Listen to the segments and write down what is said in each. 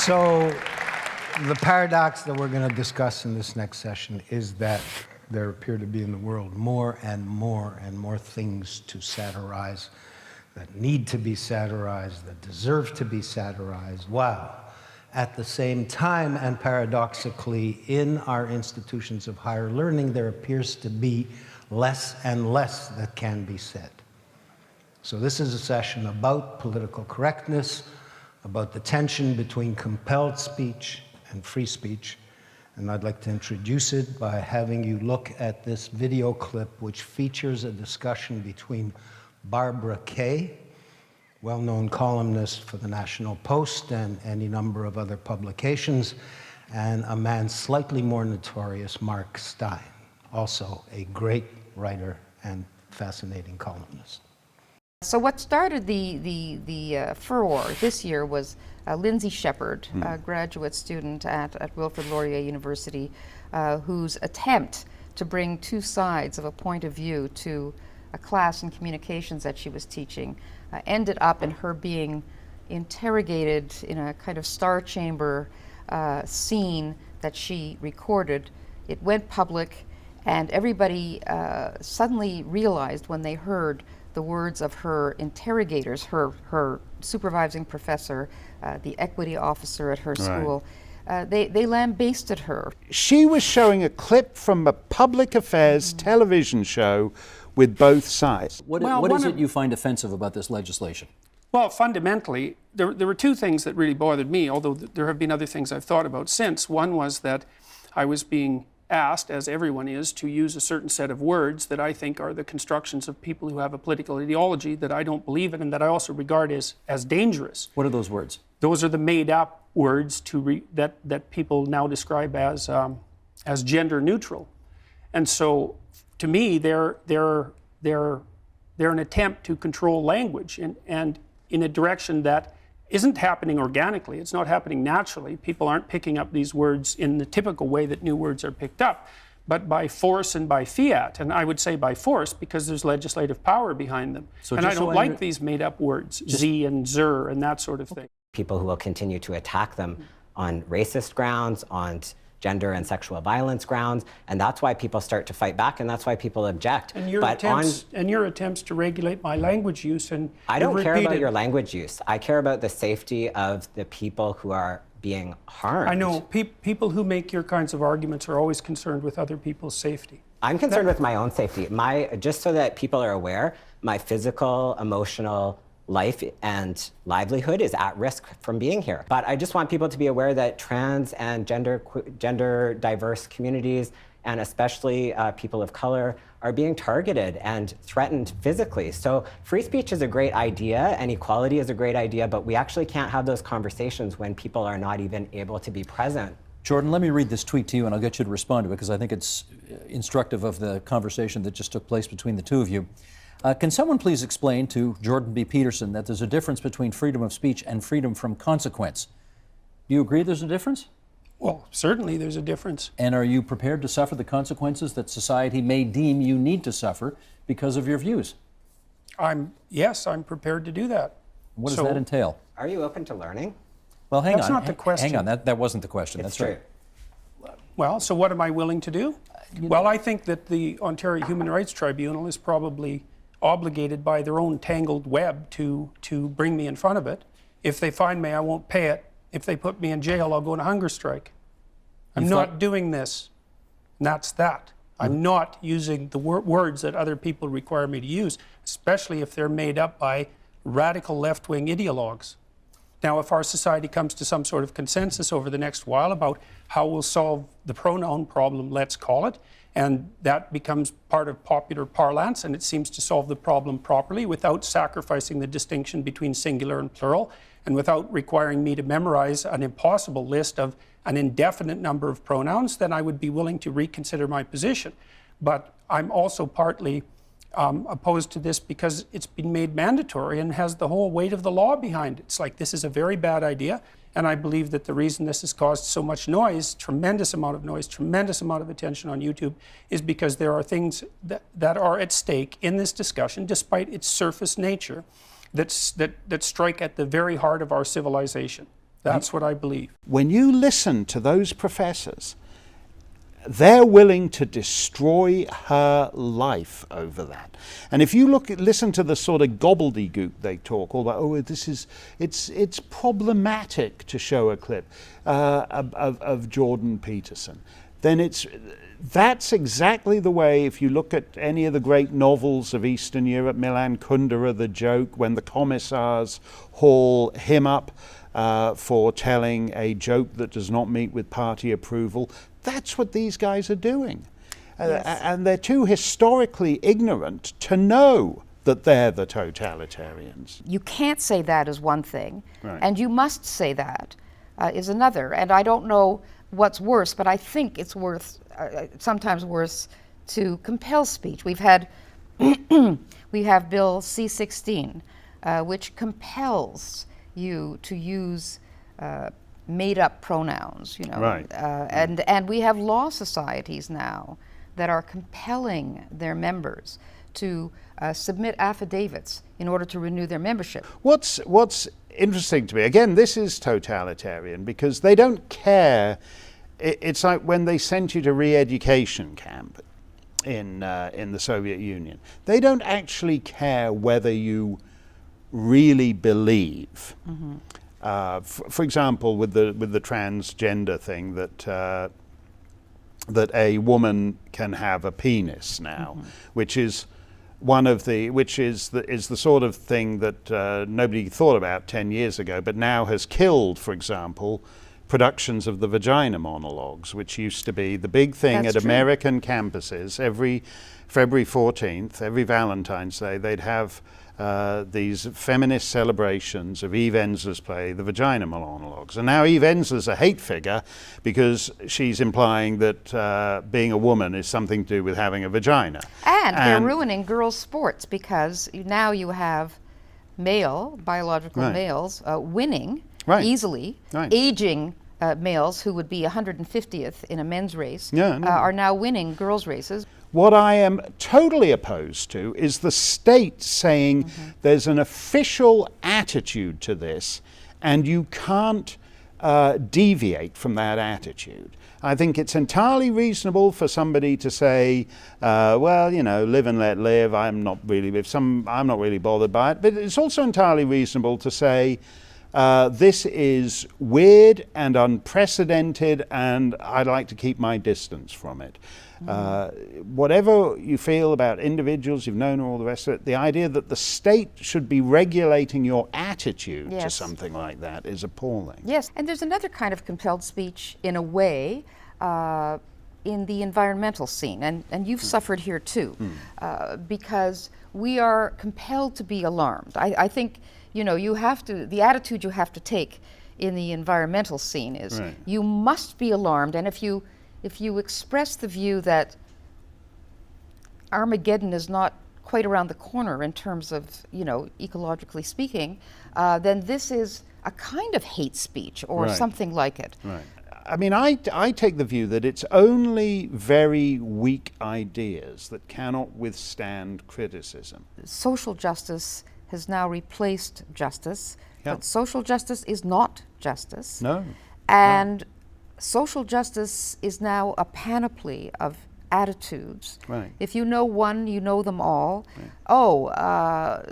So the paradox that we're going to discuss in this next session is that there appear to be in the world more and more and more things to satirize, that need to be satirized, that deserve to be satirized, while at the same time and paradoxically in our institutions of higher learning there appears to be less and less that can be said. So this is a session about political correctness, about the tension between compelled speech and free speech. And I'd like to introduce it by having you look at this video clip which features a discussion between Barbara Kay, well-known columnist for the National Post and any number of other publications, and a man slightly more notorious, Mark Steyn, also a great writer and fascinating columnist. So what started the furor this year was Lindsay Shepherd, a graduate student at Wilfrid Laurier University, whose attempt to bring two sides of a point of view to a class in communications that she was teaching ended up in her being interrogated in a kind of star chamber scene that she recorded. It went public, and everybody suddenly realized when they heard the words of her interrogators, her supervising professor, the equity officer at her school. They lambasted her. She was showing a clip from a public affairs television show with both sides. What is it you find offensive about this legislation? Well, fundamentally, there were two things that really bothered me, although there have been other things I've thought about since. One was that I was being asked, as everyone is, to use a certain set of words that I think are the constructions of people who have a political ideology that I don't believe in and that I also regard as dangerous. What are those words? Those are the made-up words that people now describe as gender neutral, and so to me they're an attempt to control language and in a direction that isn't happening organically. It's not happening naturally. People aren't picking up these words in the typical way that new words are picked up, but by force and by fiat. And I would say by force because there's legislative power behind them. So and I don't like these made-up words, Z and Zer and that sort of thing. People who will continue to attack them on racist grounds, on gender and sexual violence grounds, and that's why people start to fight back, and that's why people object. And your attempts to regulate my language use, and I don't care about your language use. I care about the safety of the people who are being harmed. I know people who make your kinds of arguments are always concerned with other people's safety. I'm concerned with my own safety. Just so that people are aware, my physical, emotional life and livelihood is at risk from being here. But I just want people to be aware that trans and gender diverse communities, and especially people of color, are being targeted and threatened physically. So free speech is a great idea and equality is a great idea, but we actually can't have those conversations when people are not even able to be present. Jordan, let me read this tweet to you and I'll get you to respond to it because I think it's instructive of the conversation that just took place between the two of you. Can someone please explain to Jordan B. Peterson that there's a difference between freedom of speech and freedom from consequence? Do you agree there's a difference? Well, certainly there's a difference. And are you prepared to suffer the consequences that society may deem you need to suffer because of your views? Yes, I'm prepared to do that. What does that entail? Are you open to learning? Well, hang on. That's not the question. Hang on, that wasn't the question. It's That's true. Right. Well, so what am I willing to do? Well, I think that the Ontario Human Rights Tribunal is probably obligated by their own tangled web to bring me in front of it. If they find me, I won't pay it. If they put me in jail, I'll go on a hunger strike. I'm not doing this. And that's that. I'm not using the words that other people require me to use, especially if they're made up by radical left-wing ideologues. Now, if our society comes to some sort of consensus over the next while about how we'll solve the pronoun problem, let's call it, and that becomes part of popular parlance, and it seems to solve the problem properly without sacrificing the distinction between singular and plural, and without requiring me to memorize an impossible list of an indefinite number of pronouns, then I would be willing to reconsider my position. But I'm also partly opposed to this because it's been made mandatory and has the whole weight of the law behind it. It's like, this is a very bad idea, and I believe that the reason this has caused so much noise, tremendous amount of noise, tremendous amount of attention on YouTube, is because there are things that are at stake in this discussion, despite its surface nature, that strike at the very heart of our civilization. That's what I believe. When you listen to those professors, they're willing to destroy her life over that. And if you listen to the sort of gobbledygook they talk, all about, it's problematic to show a clip of Jordan Peterson, then that's exactly the way, if you look at any of the great novels of Eastern Europe, Milan Kundera, The Joke, when the commissars haul him up for telling a joke that does not meet with party approval, that's what these guys are doing. Yes. And they're too historically ignorant to know that they're the totalitarians. You can't say that is one thing, Right. and you must say that is another. And I don't know what's worse, but I think it's sometimes worse to compel speech. We have Bill C-16, which compels you to use made-up pronouns, Right. And we have law societies now that are compelling their members to submit affidavits in order to renew their membership. What's interesting to me, again, this is totalitarian because they don't care. It's like when they sent you to re-education camp in the Soviet Union. They don't actually care whether you really believe. Mm-hmm. For example, with the transgender thing, that a woman can have a penis now, Mm-hmm. which is the sort of thing that nobody thought about 10 years ago, but now has killed, for example, productions of the vagina monologues, which used to be the big thing That's at true. American campuses. Every February 14th, every Valentine's Day, they'd have these feminist celebrations of Eve Ensler's play, The Vagina Monologues. And now Eve Ensler's a hate figure because she's implying that being a woman is something to do with having a vagina. And they're ruining girls' sports because now you have biological Right. males winning Right. easily, Right. aging males who would be 150th in a men's race Yeah, no. are now winning girls' races. What I am totally opposed to is the state saying there's an official attitude to this and you can't deviate from that attitude. I think it's entirely reasonable for somebody to say, well, live and let live. I'm not really bothered by it. But it's also entirely reasonable to say, this is weird and unprecedented, and I'd like to keep my distance from it. Whatever you feel about individuals, you've known all the rest of it, the idea that the state should be regulating your attitude to Yes. something like that is appalling. Yes, and there's another kind of compelled speech, in a way, in the environmental scene, and you've suffered here too, because we are compelled to be alarmed. I think, the attitude you have to take in the environmental scene is Right. you must be alarmed, and if you express the view that Armageddon is not quite around the corner in terms of, ecologically speaking, then this is a kind of hate speech or Right. something like it. Right. I mean, I take the view that it's only very weak ideas that cannot withstand criticism. Social justice has now replaced justice, Yeah. but social justice is not justice. No. And social justice is now a panoply of attitudes. Right. If you know one, you know them all.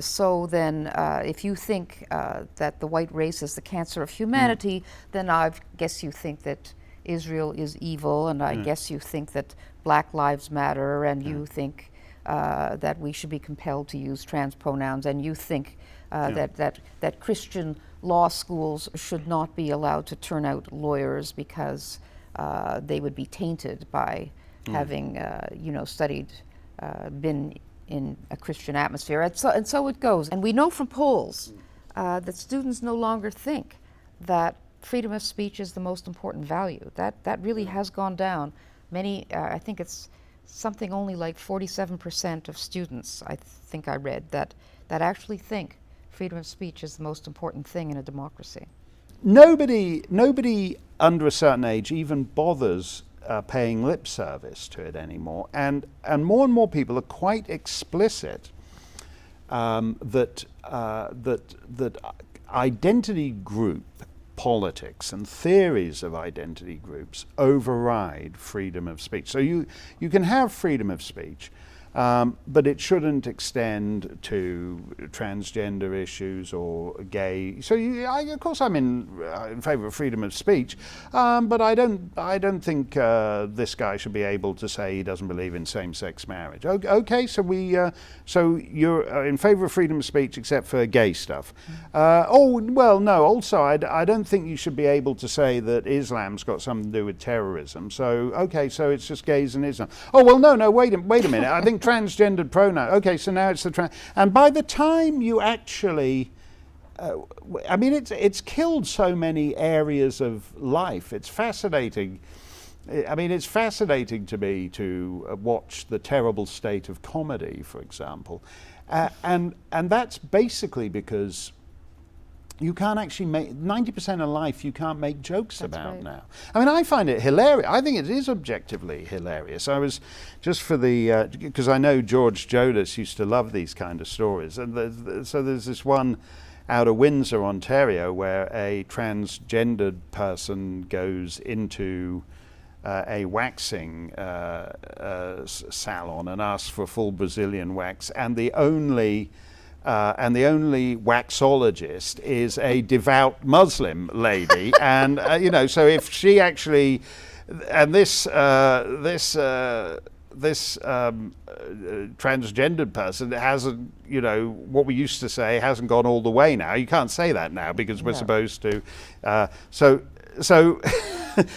So then if you think that the white race is the cancer of humanity, then I guess you think that Israel is evil, and I guess you think that Black Lives Matter, and you think that we should be compelled to use trans pronouns, and you think that Christian law schools should not be allowed to turn out lawyers because they would be tainted by having studied, been in a Christian atmosphere, and so it goes. And we know from polls that students no longer think that freedom of speech is the most important value. That really has gone down. Many, I think it's something only like 47% of students, I think I read, that actually think freedom of speech is the most important thing in a democracy. Nobody under a certain age even bothers paying lip service to it anymore, and more people are quite explicit that identity group politics and theories of identity groups override freedom of speech. So you can have freedom of speech, but it shouldn't extend to transgender issues or gay. So of course I'm in favour of freedom of speech, but I don't think this guy should be able to say he doesn't believe in same-sex marriage. Okay, so you're in favour of freedom of speech except for gay stuff. Oh well, no. Also, I don't think you should be able to say that Islam's got something to do with terrorism. So okay, so it's just gays and Islam. Oh well, no. Wait a minute. I think transgendered pronoun. Okay, so now it's the and by the time you actually, I mean, it's killed so many areas of life. It's fascinating. I mean, it's fascinating to me to watch the terrible state of comedy, for example, and that's basically because you can't actually make 90% of life you can't make jokes about now. I mean, I find it hilarious. I think it is objectively hilarious. I was just for the because I know George Jonas used to love these kind of stories, and so there's this one out of Windsor, Ontario, where a transgendered person goes into a waxing salon and asks for full Brazilian wax, and the only waxologist is a devout Muslim lady, and so if she actually, and this transgendered person hasn't, what we used to say hasn't gone all the way now. You can't say that now because we're supposed to.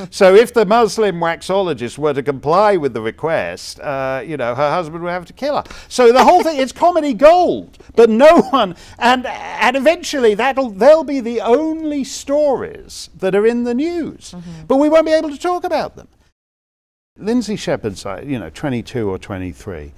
So if the Muslim waxologist were to comply with the request, her husband would have to kill her. So the whole thing, it's comedy gold. But no one, and eventually they'll be the only stories that are in the news. But we won't be able to talk about them. Lindsay Shepherd's, 22 or 23.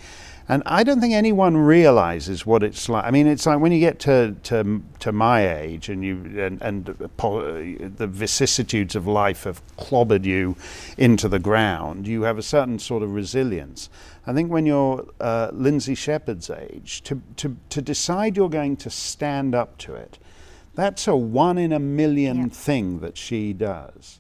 And I don't think anyone realizes what it's like. I mean, it's like when you get to my age and the vicissitudes of life have clobbered you into the ground, you have a certain sort of resilience. I think when you're Lindsay Shepherd's age, to decide you're going to stand up to it, that's a 1 in a million thing that she does.